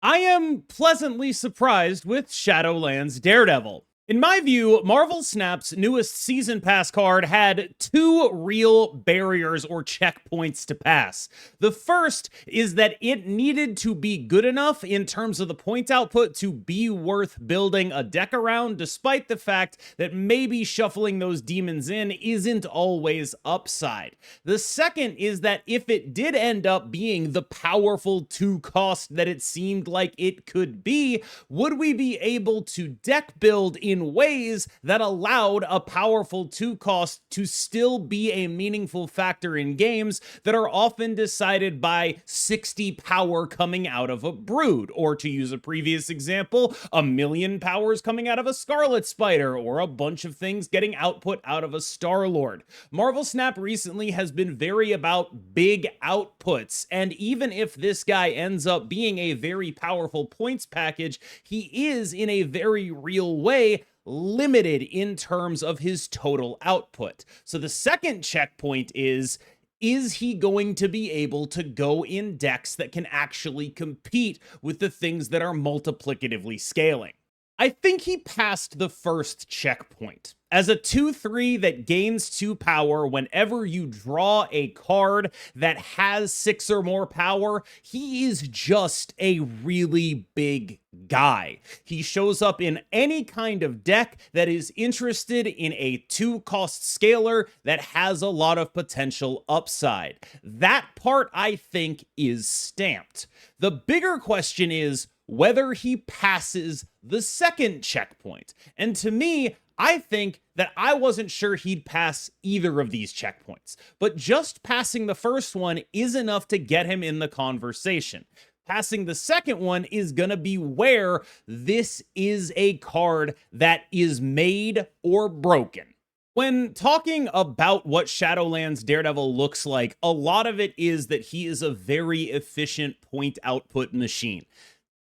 I am pleasantly surprised with Shadowlands Daredevil. In my view, Marvel Snap's newest Season Pass card had two real barriers or checkpoints to pass. The first is that it needed to be good enough in terms of the point output to be worth building a deck around, despite the fact that maybe shuffling those demons in isn't always upside. The second is that if it did end up being the powerful 2-cost that it seemed like it could be, would we be able to deck build in ways that allowed a powerful 2-cost to still be a meaningful factor in games that are often decided by 60 power coming out of a Brood, or to use a previous example, 1,000,000 powers coming out of a Scarlet Spider, or a bunch of things getting output out of a Star-Lord. Marvel Snap recently has been very about big outputs, and even if this guy ends up being a very powerful points package, he is in a very real way limited in terms of his total output. So the second checkpoint is he going to be able to go in decks that can actually compete with the things that are multiplicatively scaling? I think he passed the first checkpoint. As a 2/3 that gains 2 power whenever you draw a card that has 6 or more power, he is just a really big guy. He shows up in any kind of deck that is interested in a 2-cost scaler that has a lot of potential upside. That part, I think, is stamped. The bigger question is whether he passes the second checkpoint. And to me, I think that I wasn't sure he'd pass either of these checkpoints, but just passing the first one is enough to get him in the conversation. Passing the second one is going to be where this is a card that is made or broken. When talking about what Shadowlands Daredevil looks like, a lot of it is that he is a very efficient point output machine.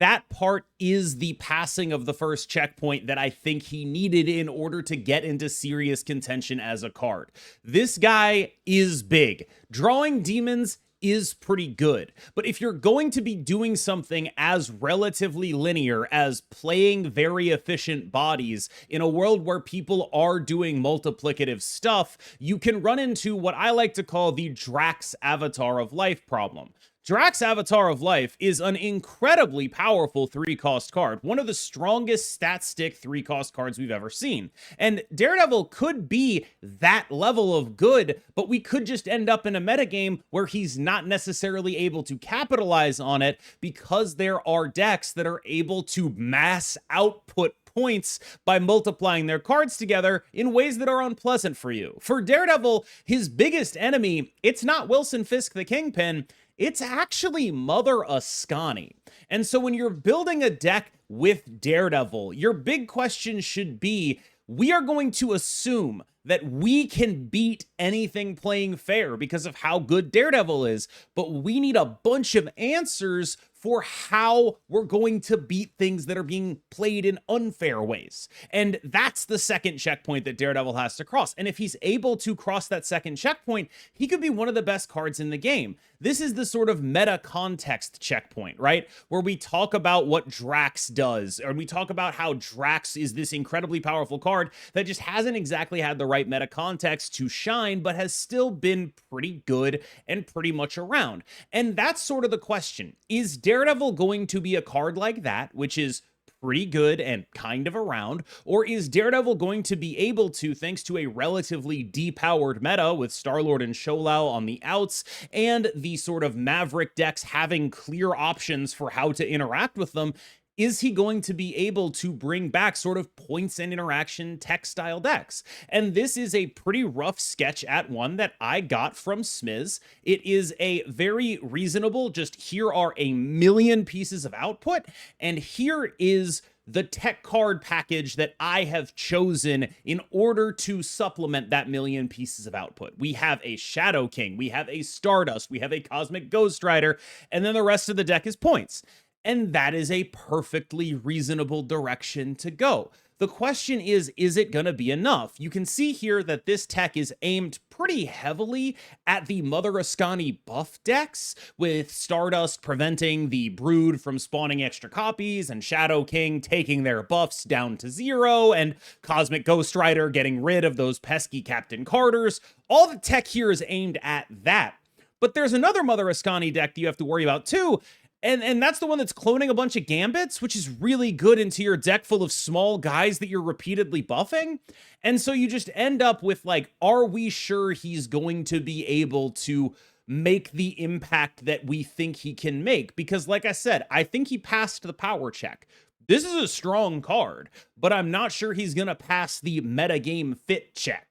That part is the passing of the first checkpoint that I think he needed in order to get into serious contention as a card. This guy is big. Drawing demons is pretty good, but if you're going to be doing something as relatively linear as playing very efficient bodies in a world where people are doing multiplicative stuff, you can run into what I like to call the Drax Avatar of Life problem. Drax Avatar of Life is an incredibly powerful 3-cost card, one of the strongest stat stick 3-cost cards we've ever seen. And Daredevil could be that level of good, but we could just end up in a metagame where he's not necessarily able to capitalize on it because there are decks that are able to mass output points by multiplying their cards together in ways that are unpleasant for you. For Daredevil, his biggest enemy, it's not Wilson Fisk the Kingpin, it's actually Mother Ascani. And so when you're building a deck with Daredevil, your big question should be, we are going to assume that we can beat anything playing fair because of how good Daredevil is, but we need a bunch of answers for how we're going to beat things that are being played in unfair ways. And that's the second checkpoint that Daredevil has to cross. And if he's able to cross that second checkpoint, he could be one of the best cards in the game. This is the sort of meta context checkpoint, right? Where we talk about what Drax does, or we talk about how Drax is this incredibly powerful card that just hasn't exactly had the right meta context to shine, but has still been pretty good and pretty much around. And that's sort of the question. Is Daredevil going to be a card like that, which is pretty good and kind of around, or is Daredevil going to be able to, thanks to a relatively depowered meta with Star-Lord and Sholau on the outs, and the sort of Maverick decks having clear options for how to interact with them, is he going to be able to bring back sort of points and interaction tech style decks? And this is a pretty rough sketch at one that I got from Smiz. It is a very reasonable, just here are 1,000,000 pieces of output, and here is the tech card package that I have chosen in order to supplement that 1,000,000 pieces of output. We have a Shadow King, we have a Stardust, we have a Cosmic Ghost Rider, and then the rest of the deck is points. And that is a perfectly reasonable direction to go. The question is it going to be enough? You can see here that this tech is aimed pretty heavily at the Mother Ascani buff decks, with Stardust preventing the Brood from spawning extra copies, and Shadow King taking their buffs down to 0, and Cosmic Ghost Rider getting rid of those pesky Captain Carters. All the tech here is aimed at that. But there's another Mother Ascani deck that you have to worry about too, and that's the one that's cloning a bunch of Gambits, which is really good into your deck full of small guys that you're repeatedly buffing. And so you just end up with, like, are we sure he's going to be able to make the impact that we think he can make? Because, like I said, I think he passed the power check. This is a strong card, but I'm not sure he's going to pass the metagame fit check.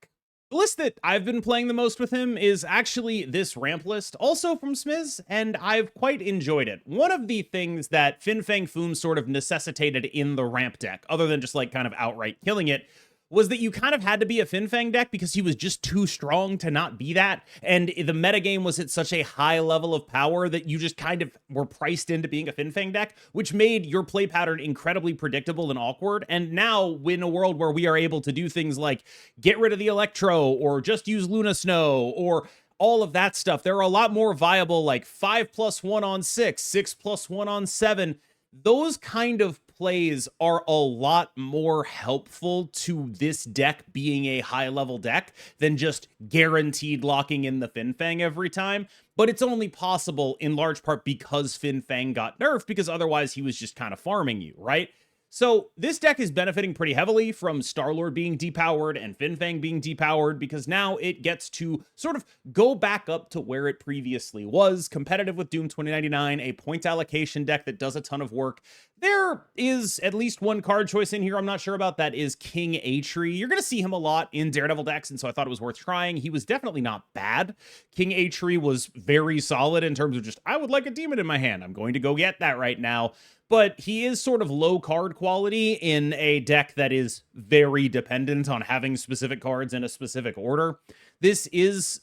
The list that I've been playing the most with him is actually this ramp list, also from Smiz, and I've quite enjoyed it. One of the things that Fin Fang Foom sort of necessitated in the ramp deck, other than just like kind of outright killing it, was that you kind of had to be a Fin Fang deck because he was just too strong to not be that. And the metagame was at such a high level of power that you just kind of were priced into being a Fin Fang deck, which made your play pattern incredibly predictable and awkward. And now, in a world where we are able to do things like get rid of the Electro, or just use Luna Snow, or all of that stuff, there are a lot more viable, like 5+1 on 6, 6+1 on 7. Those kind of plays are a lot more helpful to this deck being a high level deck than just guaranteed locking in the Fin Fang every time. But it's only possible in large part because Fin Fang got nerfed, because otherwise he was just kind of farming you, right? So this deck is benefiting pretty heavily from Star-Lord being depowered and Fin Fang being depowered, because now it gets to sort of go back up to where it previously was, competitive with Doom 2099, a point allocation deck that does a ton of work. There is at least one card choice in here I'm not sure about, that is King Eitri. You're going to see him a lot in Daredevil decks, and so I thought it was worth trying. He was definitely not bad. King Eitri was very solid in terms of just, I would like a demon in my hand, I'm going to go get that right now. But he is sort of low card quality in a deck that is very dependent on having specific cards in a specific order. This is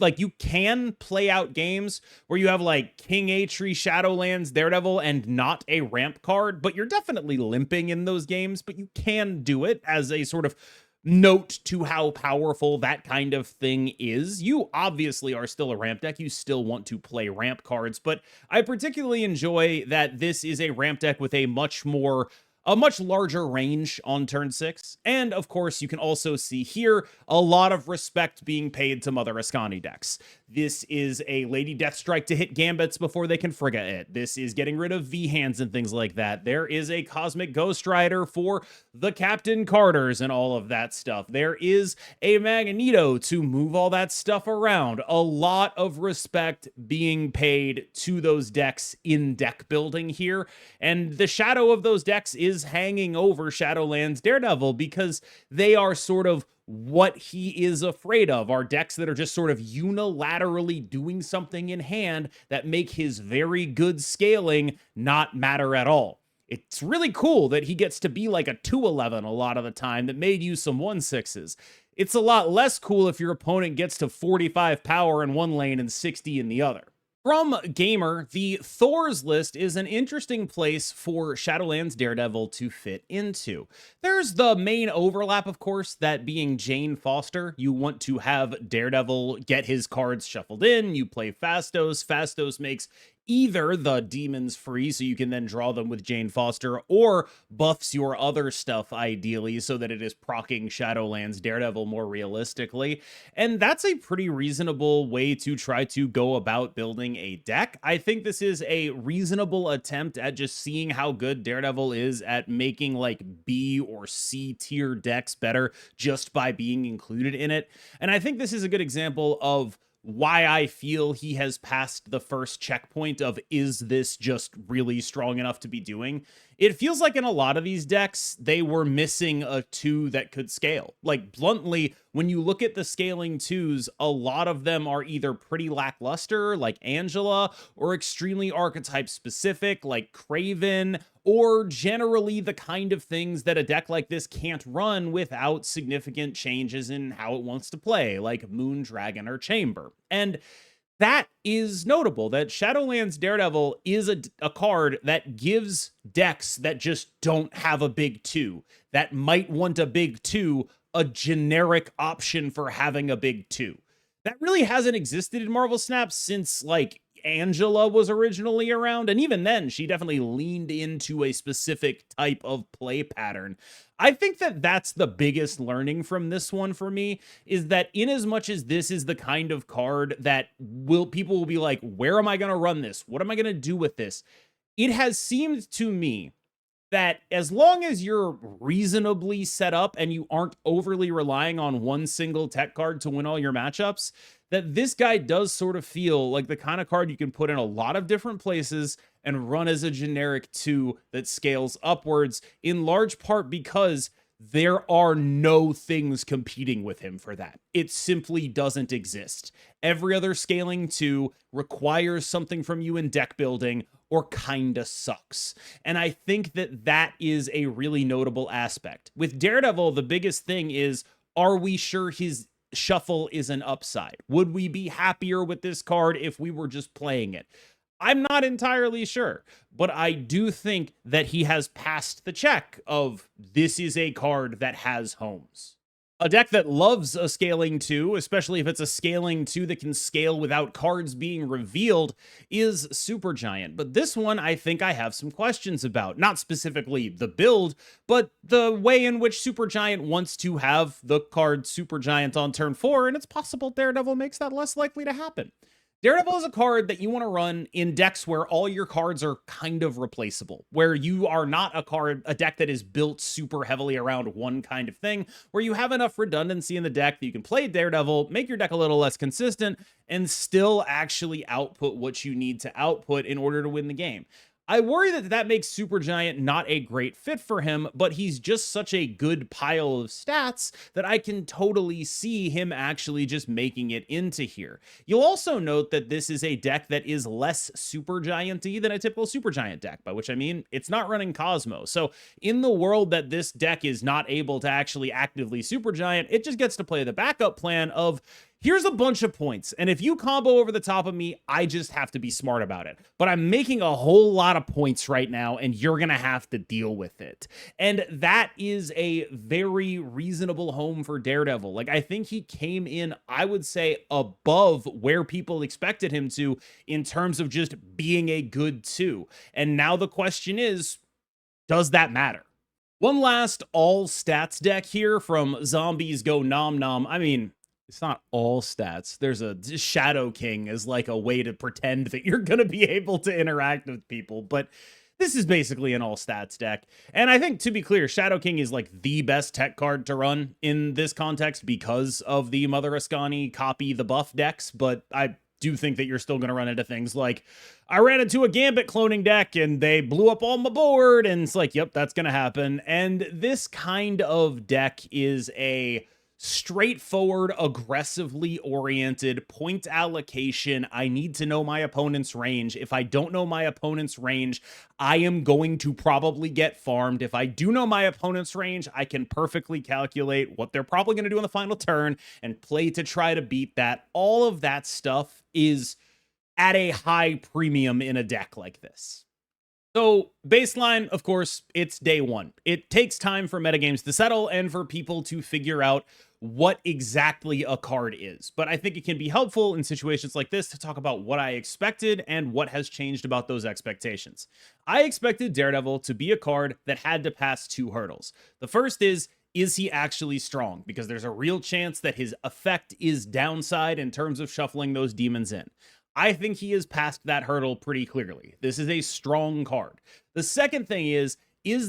like, you can play out games where you have like King Eitri, Shadowlands, Daredevil, and not a ramp card, but you're definitely limping in those games, but you can do it as a sort of note to how powerful that kind of thing is. You obviously are still a ramp deck. You still want to play ramp cards, but I particularly enjoy that this is a ramp deck with a much larger range on turn 6. And of course, you can also see here a lot of respect being paid to Mother Ascani decks. This is a Lady Deathstrike to hit Gambits before they can frigga it. This is getting rid of V-hands and things like that. There is a Cosmic Ghost Rider for the Captain Carters and all of that stuff. There is a Magneto to move all that stuff around. A lot of respect being paid to those decks in deck building here. And the shadow of those decks is hanging over Shadowlands Daredevil, because they are sort of what he is afraid of, are decks that are just sort of unilaterally doing something in hand that make his very good scaling not matter at all. It's really cool that he gets to be like a 2/11 a lot of the time that made you some 1/6s. It's a lot less cool if your opponent gets to 45 power in one lane and 60 in the other. From Gamer, the Thor's list is an interesting place for Shadowlands Daredevil to fit into. There's the main overlap, of course, that being Jane Foster. You want to have Daredevil get his cards shuffled in, you play Phastos. Phastos makes either the demons free, so you can then draw them with Jane Foster, or buffs your other stuff ideally so that it is proccing Shadowlands Daredevil more realistically. And that's a pretty reasonable way to try to go about building a deck. I think this is a reasonable attempt at just seeing how good Daredevil is at making like B or C tier decks better just by being included in it. And I think this is a good example of why I feel he has passed the first checkpoint of, is this just really strong enough to be doing? It feels like in a lot of these decks, they were missing a 2 that could scale. Like, bluntly, when you look at the scaling 2s, a lot of them are either pretty lackluster, like Angela, or extremely archetype specific, like Craven, or generally the kind of things that a deck like this can't run without significant changes in how it wants to play, like Moondragon or Chamber. And that is notable, that Shadowlands Daredevil is a card that gives decks that just don't have a big 2, that might want a big 2, a generic option for having a big 2. That really hasn't existed in Marvel Snap since like Angela was originally around. And even then, she definitely leaned into a specific type of play pattern. I think that that's the biggest learning from this one for me, is that in as much as this is the kind of card that people will be like, where am I going to run this? What am I going to do with this? It has seemed to me that as long as you're reasonably set up and you aren't overly relying on one single tech card to win all your matchups, that this guy does sort of feel like the kind of card you can put in a lot of different places and run as a generic 2 that scales upwards, in large part because there are no things competing with him for that. It simply doesn't exist. Every other scaling 2 requires something from you in deck building or kinda sucks. And I think that that is a really notable aspect. With Daredevil, the biggest thing is, are we sure his shuffle is an upside? Would we be happier with this card if we were just playing it? I'm not entirely sure, but I do think that he has passed the check of this is a card that has homes. A deck that loves a scaling 2, especially if it's a scaling 2 that can scale without cards being revealed, is Supergiant. But this one, I think I have some questions about. Not specifically the build, but the way in which Supergiant wants to have the card Supergiant on turn 4, and it's possible Daredevil makes that less likely to happen. Daredevil is a card that you want to run in decks where all your cards are kind of replaceable, where you are not a deck that is built super heavily around one kind of thing, where you have enough redundancy in the deck that you can play Daredevil, make your deck a little less consistent, and still actually output what you need to output in order to win the game. I worry that that makes Supergiant not a great fit for him, but he's just such a good pile of stats that I can totally see him actually just making it into here. You'll also note that this is a deck that is less Supergiant-y than a typical Supergiant deck, by which I mean it's not running Cosmo. So in the world that this deck is not able to actually actively Supergiant, it just gets to play the backup plan of, here's a bunch of points, and if you combo over the top of me, I just have to be smart about it. But I'm making a whole lot of points right now, and you're going to have to deal with it. And that is a very reasonable home for Daredevil. Like, I think he came in, I would say, above where people expected him to in terms of just being a good 2. And now the question is, does that matter? One last all stats deck here from Zombies Go Nom Nom. I mean, it's not all stats. There's a Shadow King as like a way to pretend that you're going to be able to interact with people. But this is basically an all stats deck. And I think, to be clear, Shadow King is like the best tech card to run in this context because of the Mother Ascani copy the buff decks. But I do think that you're still going to run into things like, I ran into a Gambit cloning deck and they blew up all my board. And it's like, yep, that's going to happen. And this kind of deck is a straightforward, aggressively oriented point allocation. I need to know my opponent's range. If I don't know my opponent's range, I am going to probably get farmed. If I do know my opponent's range, I can perfectly calculate what they're probably going to do on the final turn and play to try to beat that. All of that stuff is at a high premium in a deck like this. So baseline, of course, it's day one. It takes time for metagames to settle and for people to figure out what exactly a card is. But I think it can be helpful in situations like this to talk about what I expected and what has changed about those expectations. I expected Daredevil to be a card that had to pass 2 hurdles. The first is he actually strong? Because there's a real chance that his effect is downside in terms of shuffling those demons in. I think he has passed that hurdle pretty clearly. This is a strong card. The second thing is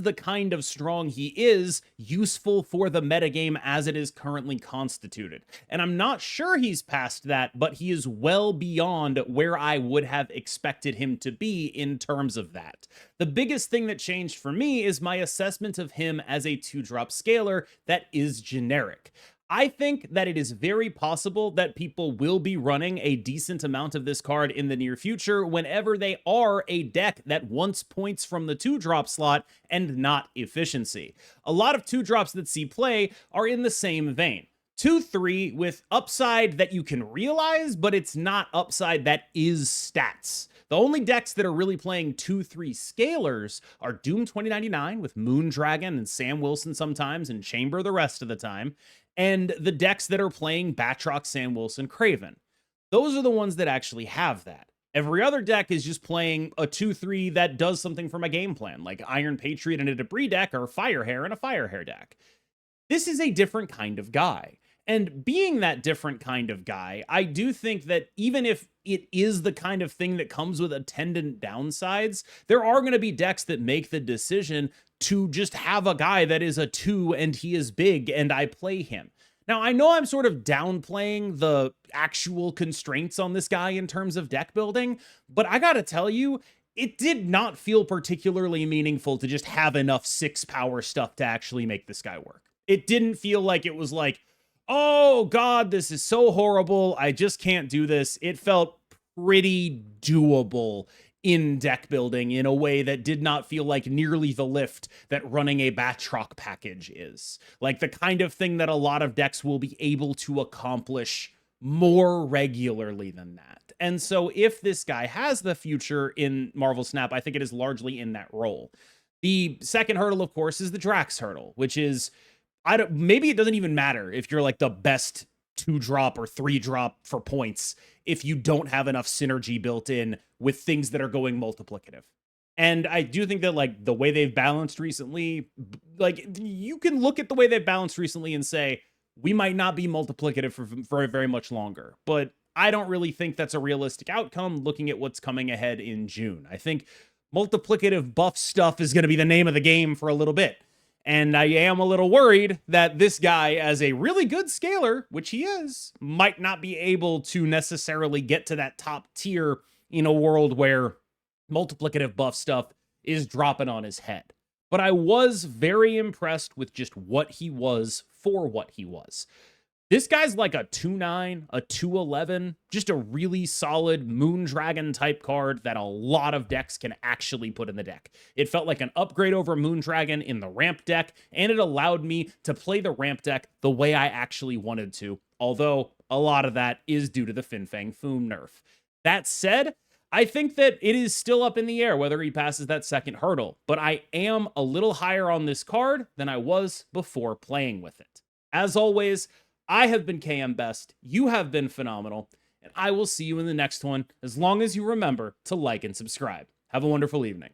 the kind of strong he is useful for the metagame as it is currently constituted? And I'm not sure he's past that, but he is well beyond where I would have expected him to be in terms of that. The biggest thing that changed for me is my assessment of him as a 2-drop scaler that is generic. I think that it is very possible that people will be running a decent amount of this card in the near future whenever they are a deck that wants points from the 2-drop slot and not efficiency. A lot of 2-drops that see play are in the same vein. 2/3 with upside that you can realize, but it's not upside that is stats. The only decks that are really playing 2/3 scalers are Doom 2099 with Moondragon and Sam Wilson sometimes, and Chamber the rest of the time, and the decks that are playing Batroc, Sam Wilson, Craven. Those are the ones that actually have that. Every other deck is just playing a 2/3 that does something for my game plan, like Iron Patriot and a Debris deck, or Firehair and a Firehair deck. This is a different kind of guy. And being that different kind of guy, I do think that even if it is the kind of thing that comes with attendant downsides, there are going to be decks that make the decision to just have a guy that is a 2 and he is big and I play him. Now, I know I'm sort of downplaying the actual constraints on this guy in terms of deck building, but I gotta tell you, it did not feel particularly meaningful to just have enough 6 power stuff to actually make this guy work. It didn't feel like it was like, oh God, this is so horrible, I just can't do this. It felt pretty doable in deck building in a way that did not feel like nearly the lift that running a Batroc package is. Like the kind of thing that a lot of decks will be able to accomplish more regularly than that. And so if this guy has the future in Marvel Snap, I think it is largely in that role. The second hurdle, of course, is the Drax hurdle, which is, maybe it doesn't even matter if you're like the best 2-drop or 3-drop for points if you don't have enough synergy built in with things that are going multiplicative. And I do think that like the way they've balanced recently, like you can look at the way they've balanced recently and say, we might not be multiplicative for very much longer. But I don't really think that's a realistic outcome looking at what's coming ahead in June. I think multiplicative buff stuff is going to be the name of the game for a little bit. And I am a little worried that this guy, as a really good scaler, which he is, might not be able to necessarily get to that top tier in a world where multiplicative buff stuff is dropping on his head. But I was very impressed with just what he was for what he was. This guy's like a 2/9, a 2/11, just a really solid Moondragon type card that a lot of decks can actually put in the deck. It felt like an upgrade over Moondragon in the ramp deck, and it allowed me to play the ramp deck the way I actually wanted to, although a lot of that is due to the Fin Fang Foom nerf. That said, I think that it is still up in the air whether he passes that second hurdle, but I am a little higher on this card than I was before playing with it. As always, I have been KMBest, you have been phenomenal, and I will see you in the next one, as long as you remember to like and subscribe. Have a wonderful evening.